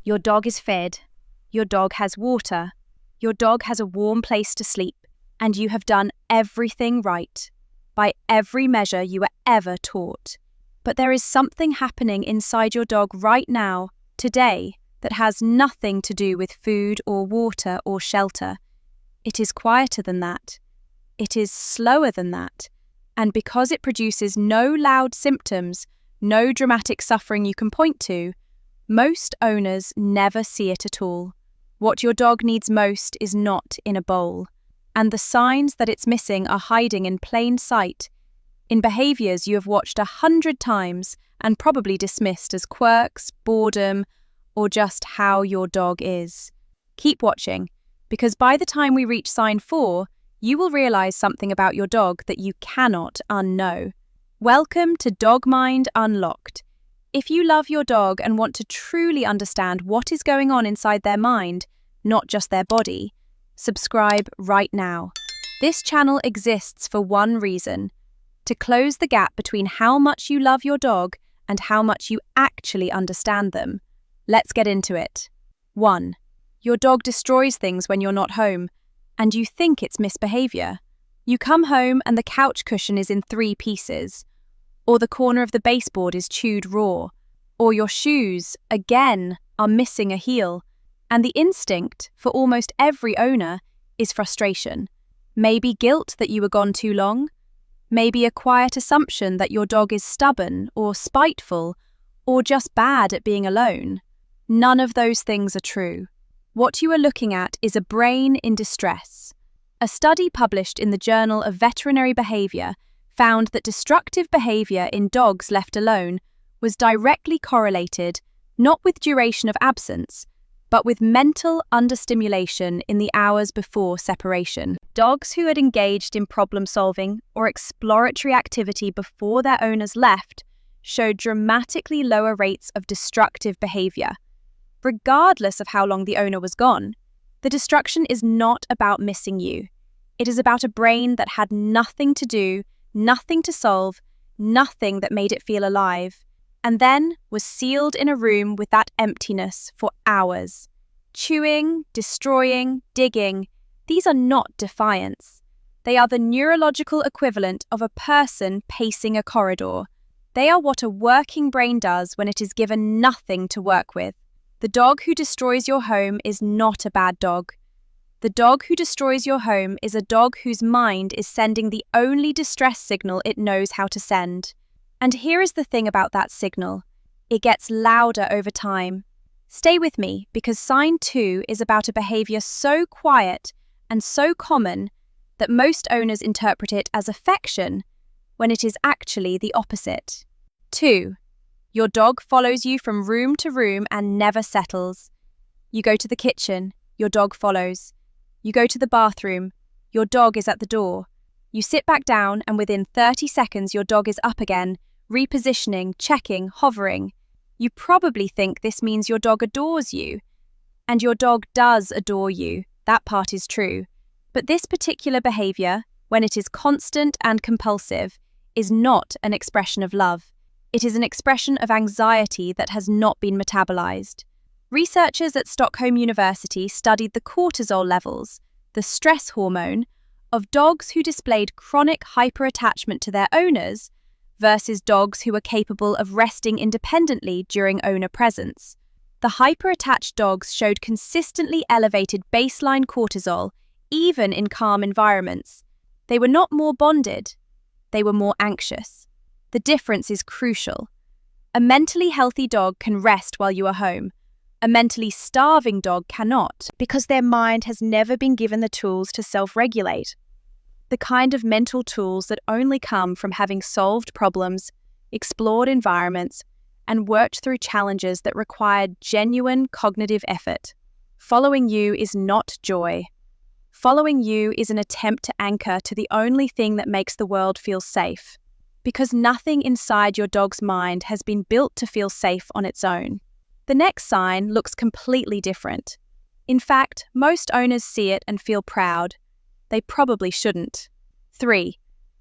Your dog is fed. Your dog has water. Your dog has a warm place to sleep. And you have done everything right, by every measure you were ever taught. But there is something happening inside your dog right now, today, that has nothing to do with food or water or shelter. It is quieter than that. It is slower than that. And because it produces no loud symptoms, no dramatic suffering you can point to, most owners never see it at all. What your dog needs most is not in a bowl. And the signs that it's missing are hiding in plain sight, in behaviours you have watched 100 times and probably dismissed as quirks, boredom, or just how your dog is. Keep watching, because by the time we reach sign 4, you will realise something about your dog that you cannot unknow. Welcome to Dog Mind Unlocked. If you love your dog and want to truly understand what is going on inside their mind, not just their body, subscribe right now. This channel exists for one reason: to close the gap between how much you love your dog and how much you actually understand them. Let's get into it. 1. Your dog destroys things when you're not home, and you think it's misbehavior. You come home and the couch cushion is in 3 pieces, or the corner of the baseboard is chewed raw, or your shoes, again, are missing a heel. And the instinct, for almost every owner, is frustration. Maybe guilt that you were gone too long. Maybe a quiet assumption that your dog is stubborn or spiteful or just bad at being alone. None of those things are true. What you are looking at is a brain in distress. A study published in the Journal of Veterinary Behavior found that destructive behavior in dogs left alone was directly correlated not with duration of absence, but with mental understimulation in the hours before separation. Dogs who had engaged in problem-solving or exploratory activity before their owners left showed dramatically lower rates of destructive behavior. Regardless of how long the owner was gone, the destruction is not about missing you. It is about a brain that had nothing to do, nothing to solve, nothing that made it feel alive, and then was sealed in a room with that emptiness for hours. Chewing, destroying, digging, these are not defiance. They are the neurological equivalent of a person pacing a corridor. They are what a working brain does when it is given nothing to work with. The dog who destroys your home is not a bad dog. The dog who destroys your home is a dog whose mind is sending the only distress signal it knows how to send. And here is the thing about that signal. It gets louder over time. Stay with me, because sign 2 is about a behavior so quiet and so common that most owners interpret it as affection when it is actually the opposite. 2. Your dog follows you from room to room and never settles. You go to the kitchen, your dog follows. You go to the bathroom, your dog is at the door. You sit back down and within 30 seconds your dog is up again, repositioning, checking, hovering. You probably think this means your dog adores you. And your dog does adore you, that part is true. But this particular behavior, when it is constant and compulsive, is not an expression of love. It is an expression of anxiety that has not been metabolized. Researchers at Stockholm University studied the cortisol levels, the stress hormone, of dogs who displayed chronic hyperattachment to their owners versus dogs who were capable of resting independently during owner presence. The hyperattached dogs showed consistently elevated baseline cortisol, even in calm environments. They were not more bonded, they were more anxious. The difference is crucial. A mentally healthy dog can rest while you are home. A mentally starving dog cannot, because their mind has never been given the tools to self-regulate. The kind of mental tools that only come from having solved problems, explored environments, and worked through challenges that required genuine cognitive effort. Following you is not joy. Following you is an attempt to anchor to the only thing that makes the world feel safe, because nothing inside your dog's mind has been built to feel safe on its own. The next sign looks completely different. In fact, most owners see it and feel proud. They probably shouldn't. 3.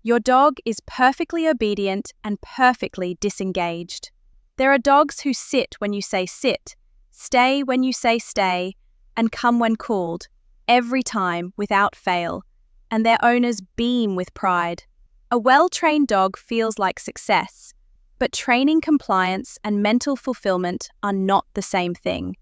Your dog is perfectly obedient and perfectly disengaged. There are dogs who sit when you say sit, stay when you say stay, and come when called, every time without fail, and their owners beam with pride. A well-trained dog feels like success, but training compliance and mental fulfillment are not the same thing.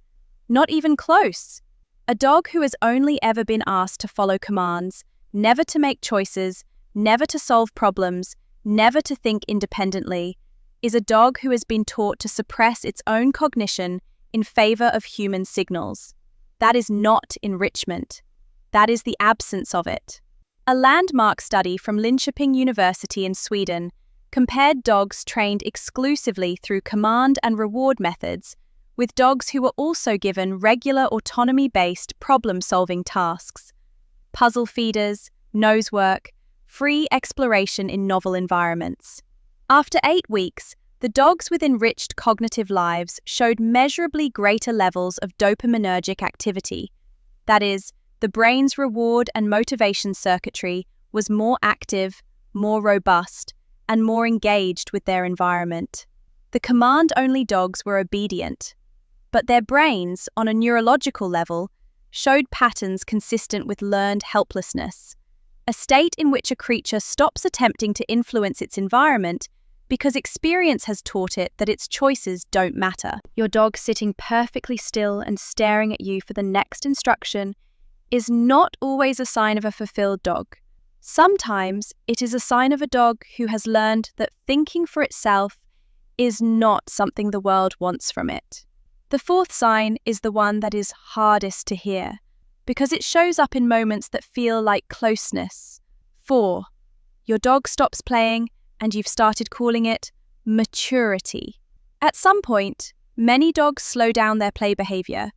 Not even close. A dog who has only ever been asked to follow commands, never to make choices, never to solve problems, never to think independently, is a dog who has been taught to suppress its own cognition in favor of human signals. That is not enrichment. That is the absence of it. A landmark study from Linköping University in Sweden compared dogs trained exclusively through command and reward methods with dogs who were also given regular autonomy-based problem-solving tasks, puzzle feeders, nose work, free exploration in novel environments. After 8 weeks, the dogs with enriched cognitive lives showed measurably greater levels of dopaminergic activity. That is, the brain's reward and motivation circuitry was more active, more robust, and more engaged with their environment. The command-only dogs were obedient, but their brains, on a neurological level, showed patterns consistent with learned helplessness, a state in which a creature stops attempting to influence its environment because experience has taught it that its choices don't matter. Your dog sitting perfectly still and staring at you for the next instruction is not always a sign of a fulfilled dog. Sometimes it is a sign of a dog who has learned that thinking for itself is not something the world wants from it. The fourth sign is the one that is hardest to hear, because it shows up in moments that feel like closeness. 4. Your dog stops playing and you've started calling it maturity. At some point, many dogs slow down their play behavior.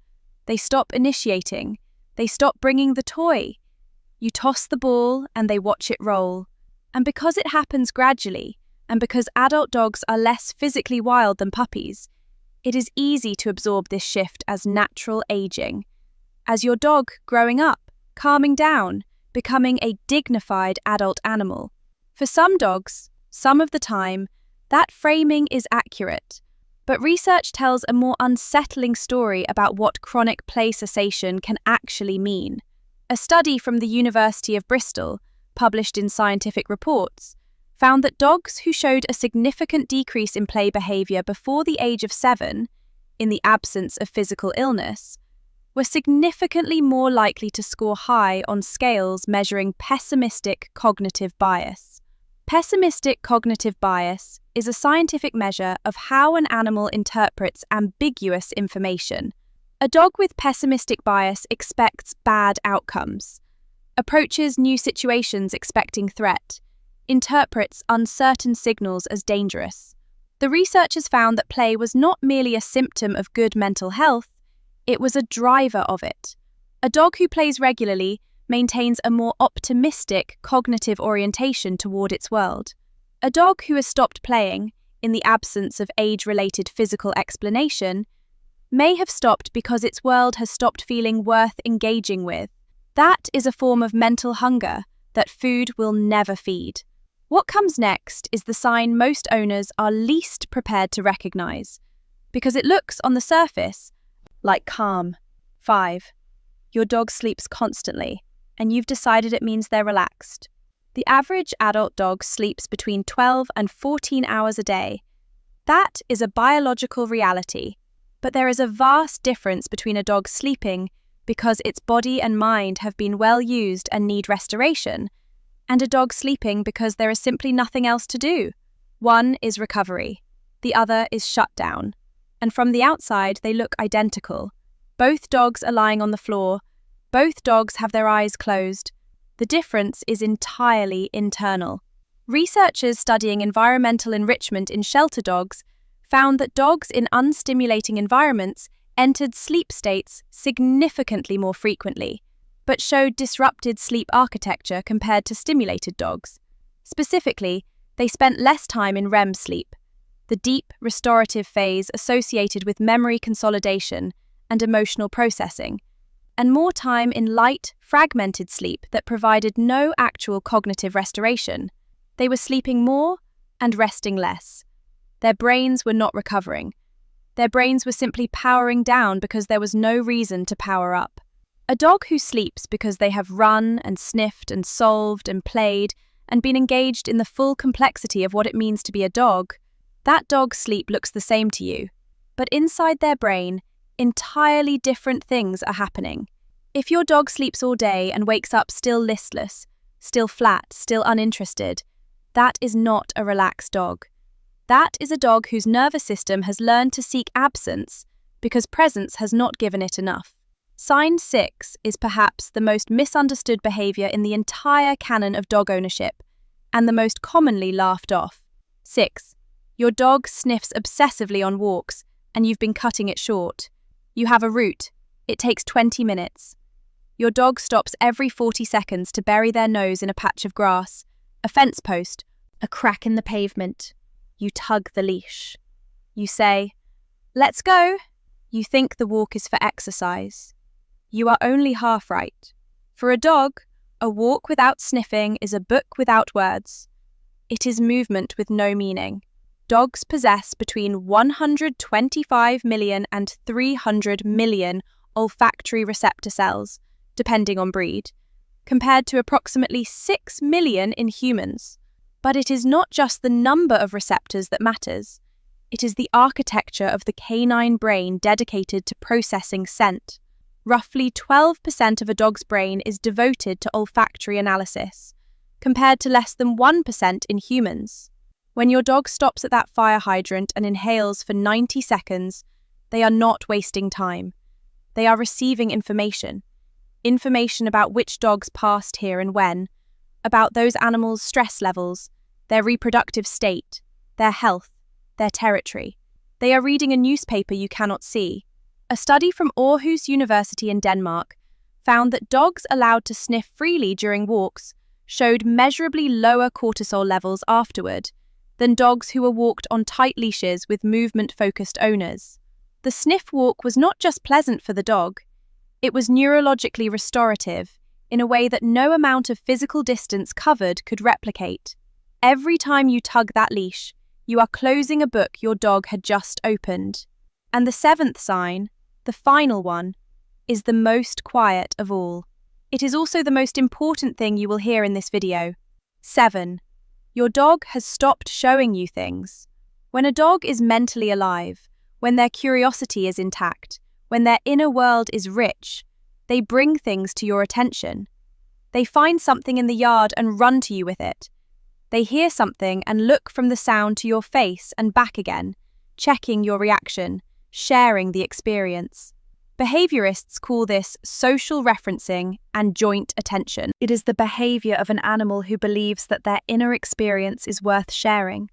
They stop initiating. They stop bringing the toy. You toss the ball and they watch it roll. And because it happens gradually, and because adult dogs are less physically wild than puppies, it is easy to absorb this shift as natural aging. As your dog growing up, calming down, becoming a dignified adult animal. For some dogs, some of the time, that framing is accurate, but research tells a more unsettling story about what chronic play cessation can actually mean. A study from the University of Bristol, published in Scientific Reports, found that dogs who showed a significant decrease in play behavior before the age of 7, in the absence of physical illness, were significantly more likely to score high on scales measuring pessimistic cognitive bias. Pessimistic cognitive bias is a scientific measure of how an animal interprets ambiguous information. A dog with pessimistic bias expects bad outcomes, approaches new situations expecting threat, interprets uncertain signals as dangerous. The researchers found that play was not merely a symptom of good mental health, it was a driver of it. A dog who plays regularly maintains a more optimistic cognitive orientation toward its world. A dog who has stopped playing, in the absence of age-related physical explanation, may have stopped because its world has stopped feeling worth engaging with. That is a form of mental hunger that food will never feed. What comes next is the sign most owners are least prepared to recognize, because it looks on the surface like calm. 5. Your dog sleeps constantly, and you've decided it means they're relaxed. The average adult dog sleeps between 12 and 14 hours a day. That is a biological reality, but there is a vast difference between a dog sleeping because its body and mind have been well used and need restoration, and a dog sleeping because there is simply nothing else to do. One is recovery, the other is shutdown, and from the outside they look identical. Both dogs are lying on the floor, both dogs have their eyes closed. The difference is entirely internal. Researchers studying environmental enrichment in shelter dogs found that dogs in unstimulating environments entered sleep states significantly more frequently, but showed disrupted sleep architecture compared to stimulated dogs. Specifically, they spent less time in REM sleep, the deep restorative phase associated with memory consolidation and emotional processing, and more time in light, fragmented sleep that provided no actual cognitive restoration. They were sleeping more and resting less. Their brains were not recovering. Their brains were simply powering down because there was no reason to power up. A dog who sleeps because they have run and sniffed and solved and played and been engaged in the full complexity of what it means to be a dog, that dog's sleep looks the same to you. But inside their brain, entirely different things are happening. If your dog sleeps all day and wakes up still listless, still flat, still uninterested, that is not a relaxed dog. That is a dog whose nervous system has learned to seek absence because presence has not given it enough. Sign 6 is perhaps the most misunderstood behavior in the entire canon of dog ownership, and the most commonly laughed off. 6. Your dog sniffs obsessively on walks, and you've been cutting it short. You have a route. It takes 20 minutes. Your dog stops every 40 seconds to bury their nose in a patch of grass, a fence post, a crack in the pavement. You tug the leash. You say, "Let's go." You think the walk is for exercise. You are only half right. For a dog, a walk without sniffing is a book without words. It is movement with no meaning. Dogs possess between 125 million and 300 million olfactory receptor cells, depending on breed, compared to approximately 6 million in humans. But it is not just the number of receptors that matters. It is the architecture of the canine brain dedicated to processing scent. Roughly 12% of a dog's brain is devoted to olfactory analysis, compared to less than 1% in humans. When your dog stops at that fire hydrant and inhales for 90 seconds, they are not wasting time. They are receiving information. Information about which dogs passed here and when, about those animals' stress levels, their reproductive state, their health, their territory. They are reading a newspaper you cannot see. A study from Aarhus University in Denmark found that dogs allowed to sniff freely during walks showed measurably lower cortisol levels afterward than dogs who were walked on tight leashes with movement-focused owners. The sniff walk was not just pleasant for the dog, it was neurologically restorative in a way that no amount of physical distance covered could replicate. Every time you tug that leash, you are closing a book your dog had just opened. And the 7th sign, the final one, is the most quiet of all. It is also the most important thing you will hear in this video. 7. Your dog has stopped showing you things. When a dog is mentally alive, when their curiosity is intact, when their inner world is rich, they bring things to your attention. They find something in the yard and run to you with it. They hear something and look from the sound to your face and back again, checking your reaction, sharing the experience. Behaviorists call this social referencing and joint attention. It is the behavior of an animal who believes that their inner experience is worth sharing,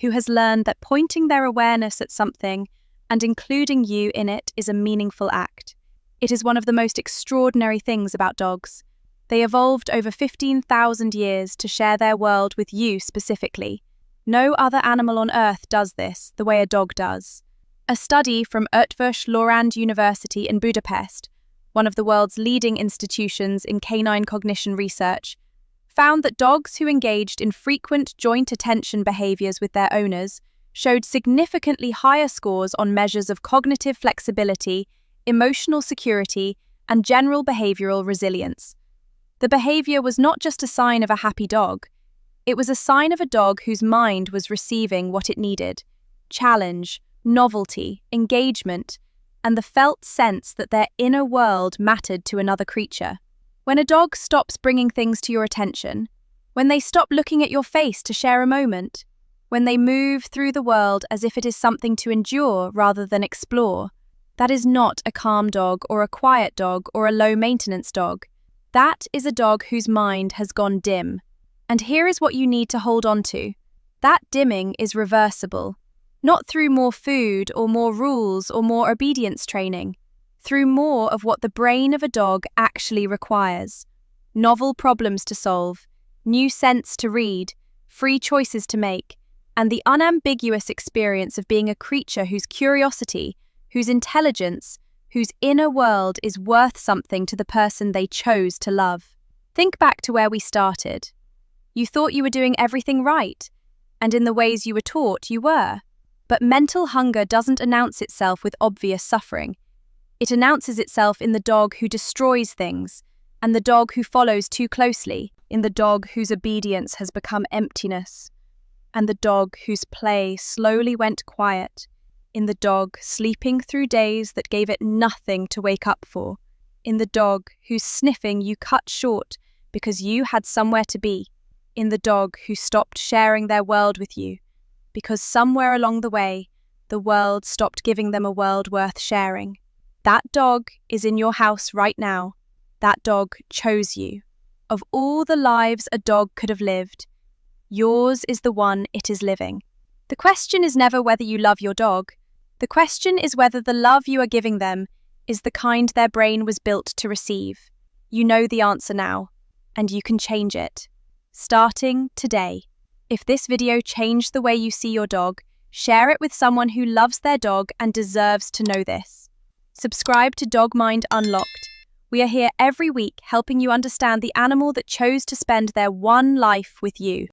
who has learned that pointing their awareness at something and including you in it is a meaningful act. It is one of the most extraordinary things about dogs. They evolved over 15,000 years to share their world with you specifically. No other animal on Earth does this the way a dog does. A study from Eötvös Loránd University in Budapest, one of the world's leading institutions in canine cognition research, found that dogs who engaged in frequent joint attention behaviors with their owners showed significantly higher scores on measures of cognitive flexibility, emotional security, and general behavioral resilience. The behavior was not just a sign of a happy dog, it was a sign of a dog whose mind was receiving what it needed: challenge, novelty, engagement, and the felt sense that their inner world mattered to another creature. When a dog stops bringing things to your attention, when they stop looking at your face to share a moment, when they move through the world as if it is something to endure rather than explore, that is not a calm dog or a quiet dog or a low-maintenance dog. That is a dog whose mind has gone dim. And here is what you need to hold on to. That dimming is reversible, not through more food or more rules or more obedience training, through more of what the brain of a dog actually requires: novel problems to solve, new scents to read, free choices to make, and the unambiguous experience of being a creature whose curiosity, whose intelligence, whose inner world is worth something to the person they chose to love. Think back to where we started. You thought you were doing everything right, and in the ways you were taught, you were. But mental hunger doesn't announce itself with obvious suffering. It announces itself in the dog who destroys things, and the dog who follows too closely, in the dog whose obedience has become emptiness, and the dog whose play slowly went quiet, in the dog sleeping through days that gave it nothing to wake up for, in the dog whose sniffing you cut short because you had somewhere to be, in the dog who stopped sharing their world with you, because somewhere along the way, the world stopped giving them a world worth sharing. That dog is in your house right now. That dog chose you. Of all the lives a dog could have lived, yours is the one it is living. The question is never whether you love your dog. The question is whether the love you are giving them is the kind their brain was built to receive. You know the answer now, and you can change it. Starting today. If this video changed the way you see your dog, share it with someone who loves their dog and deserves to know this. Subscribe to Dog Mind Unlocked. We are here every week helping you understand the animal that chose to spend their one life with you.